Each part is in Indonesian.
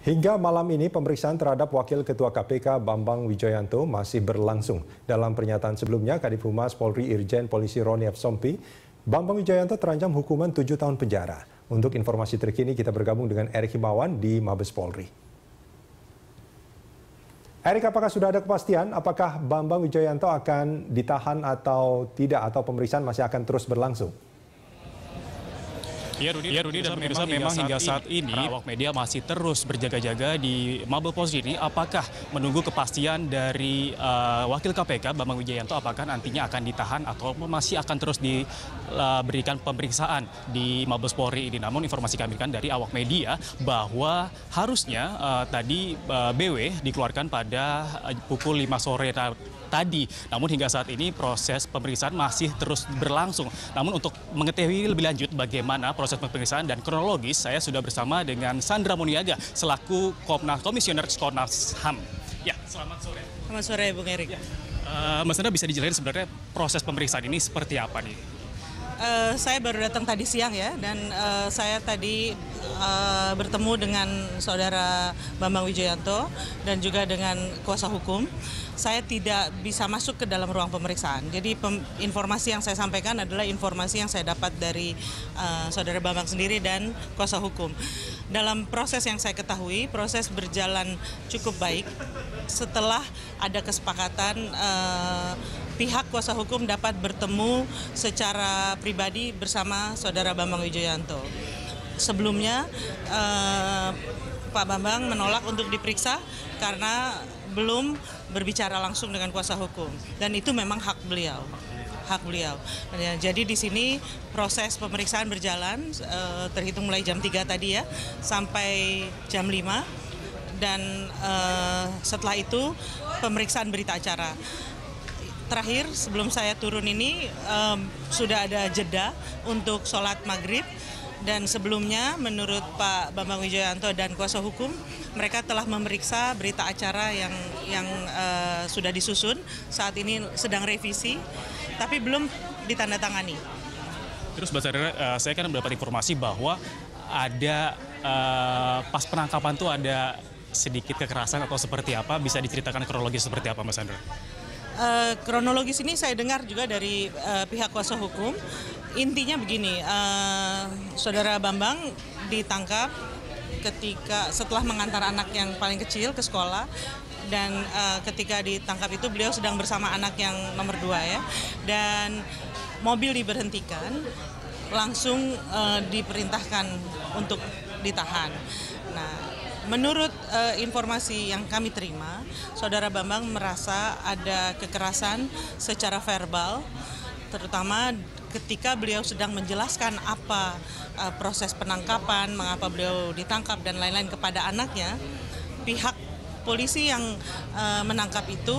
Hingga malam ini pemeriksaan terhadap Wakil Ketua KPK Bambang Wijoyanto masih berlangsung. Dalam pernyataan sebelumnya, Kadif Humas Polri Irjen Polisi Roni F. Sompi, Bambang Wijoyanto terancam hukuman 7 tahun penjara. Untuk informasi terkini kita bergabung dengan Erik Himawan di Mabes Polri. Erik, apakah sudah ada kepastian apakah Bambang Wijoyanto akan ditahan atau tidak, atau pemeriksaan masih akan terus berlangsung? Ya Rudi dan pemirsa, memang hingga saat ini awak media masih terus berjaga-jaga di Mabes Polri ini. Apakah menunggu kepastian dari Wakil KPK Bambang Wijoyanto apakah nantinya akan ditahan atau masih akan terus diberikan pemeriksaan di Mabes Polri ini. Namun informasi kami kan dari awak media bahwa harusnya tadi BW dikeluarkan pada pukul 5 sore tadi. Namun hingga saat ini proses pemeriksaan masih terus berlangsung. Namun untuk mengetahui lebih lanjut bagaimana proses pemeriksaan dan kronologis, saya sudah bersama dengan Sandra Muniaga selaku Komisioner Komnas HAM. Ya, selamat sore. Selamat sore, Bung Erik. Mas Sandra, bisa dijelaskan sebenarnya proses pemeriksaan ini seperti apa nih? Saya baru datang tadi siang ya, dan saya tadi bertemu dengan saudara Bambang Wijoyanto dan juga dengan kuasa hukum. Saya tidak bisa masuk ke dalam ruang pemeriksaan. Jadi informasi yang saya sampaikan adalah informasi yang saya dapat dari saudara Bambang sendiri dan kuasa hukum. Dalam proses yang saya ketahui, proses berjalan cukup baik setelah ada kesepakatan pihak kuasa hukum dapat bertemu secara pribadi bersama saudara Bambang Wijoyanto. Sebelumnya Pak Bambang menolak untuk diperiksa karena belum berbicara langsung dengan kuasa hukum, dan itu memang hak beliau. Jadi di sini proses pemeriksaan berjalan terhitung mulai jam 3 tadi ya sampai jam 5, dan setelah itu pemeriksaan berita acara. Terakhir sebelum saya turun ini sudah ada jeda untuk sholat maghrib, dan sebelumnya menurut Pak Bambang Wijoyanto dan kuasa hukum, mereka telah memeriksa berita acara yang sudah disusun, saat ini sedang revisi, tapi belum ditandatangani. Terus Mbak Sandra, saya kan mendapat informasi bahwa ada pas penangkapan tuh ada sedikit kekerasan atau seperti apa, bisa diceritakan kronologis seperti apa Mbak Sandra? Kronologis ini saya dengar juga dari pihak kuasa hukum. Intinya begini, saudara Bambang ditangkap ketika setelah mengantar anak yang paling kecil ke sekolah, dan ketika ditangkap itu beliau sedang bersama anak yang nomor 2 ya, dan mobil diberhentikan, langsung diperintahkan untuk ditahan. Nah, menurut informasi yang kami terima, saudara Bambang merasa ada kekerasan secara verbal, terutama ketika beliau sedang menjelaskan apa proses penangkapan, mengapa beliau ditangkap dan lain-lain kepada anaknya. Pihak polisi yang menangkap itu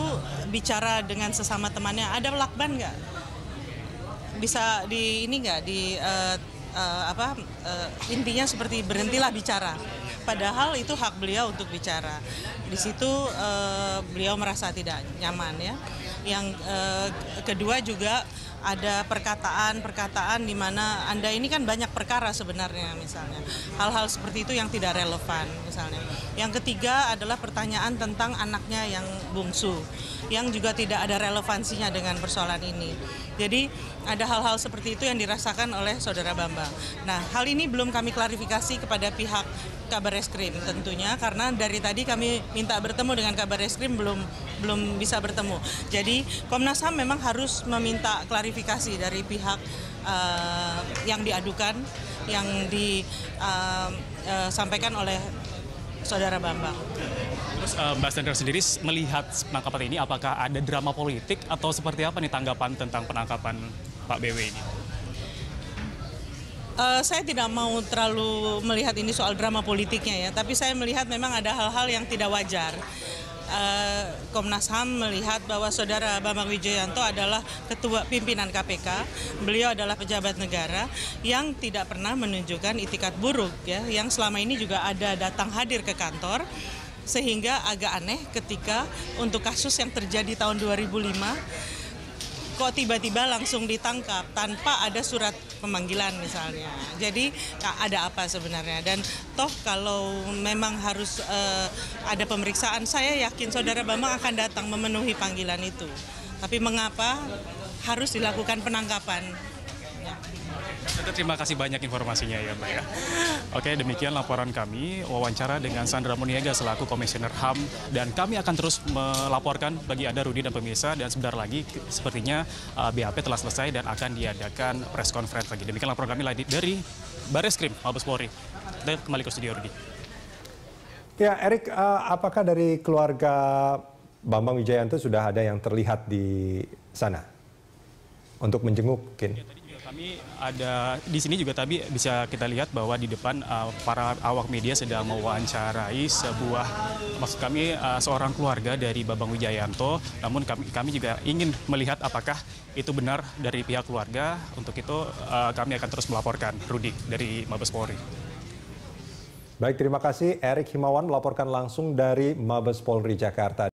bicara dengan sesama temannya, ada lakban nggak? Bisa di ini nggak intinya seperti berhentilah bicara. Padahal itu hak beliau untuk bicara. Di situ beliau merasa tidak nyaman ya. Yang kedua juga ada perkataan di mana Anda ini kan banyak perkara sebenarnya, misalnya hal-hal seperti itu yang tidak relevan misalnya. Yang ketiga adalah pertanyaan tentang anaknya yang bungsu yang juga tidak ada relevansinya dengan persoalan ini. Jadi ada hal-hal seperti itu yang dirasakan oleh saudara Bambang. Nah, hal ini belum kami klarifikasi kepada pihak Kabar Eskrim tentunya, karena dari tadi kami minta bertemu dengan Kabar Eskrim belum bisa bertemu. Jadi Komnas HAM memang harus meminta klarifikasi dari pihak yang diadukan, yang disampaikan oleh saudara Bambang. Terus Mbak Sandra sendiri melihat penangkapan ini, apakah ada drama politik atau seperti apa nih tanggapan tentang penangkapan Pak BW ini? Saya tidak mau terlalu melihat ini soal drama politiknya ya, tapi saya melihat memang ada hal-hal yang tidak wajar. Komnas HAM melihat bahwa saudara Bambang Wijoyanto adalah ketua pimpinan KPK, beliau adalah pejabat negara yang tidak pernah menunjukkan itikat buruk ya, yang selama ini juga ada datang hadir ke kantor, sehingga agak aneh ketika untuk kasus yang terjadi tahun 2005 kok tiba-tiba langsung ditangkap tanpa ada surat pemanggilan misalnya. Jadi ada apa sebenarnya? Dan toh kalau memang harus ada pemeriksaan, saya yakin Saudara Bambang akan datang memenuhi panggilan itu. Tapi mengapa harus dilakukan penangkapan? Terima kasih banyak informasinya ya Mbak ya. Oke, demikian laporan kami, wawancara dengan Sandra Muniaga selaku Komisioner HAM, dan kami akan terus melaporkan bagi Anda Rudi dan pemirsa, dan sebentar lagi sepertinya BAP telah selesai dan akan diadakan press conference lagi. Demikian laporan kami dari Barreskrim Mabes Polri. Dan kembali ke studio Rudi. Ya, Erik, apakah dari keluarga Bambang Wijoyanto sudah ada yang terlihat di sana untuk menjenguk mungkin? Kami ada di sini juga tadi bisa kita lihat bahwa di depan para awak media sedang mewawancarai seorang keluarga dari Bambang Wijoyanto. Namun kami juga ingin melihat apakah itu benar dari pihak keluarga. Untuk itu kami akan terus melaporkan. Rudi dari Mabes Polri. Baik, terima kasih Erik Himawan melaporkan langsung dari Mabes Polri Jakarta.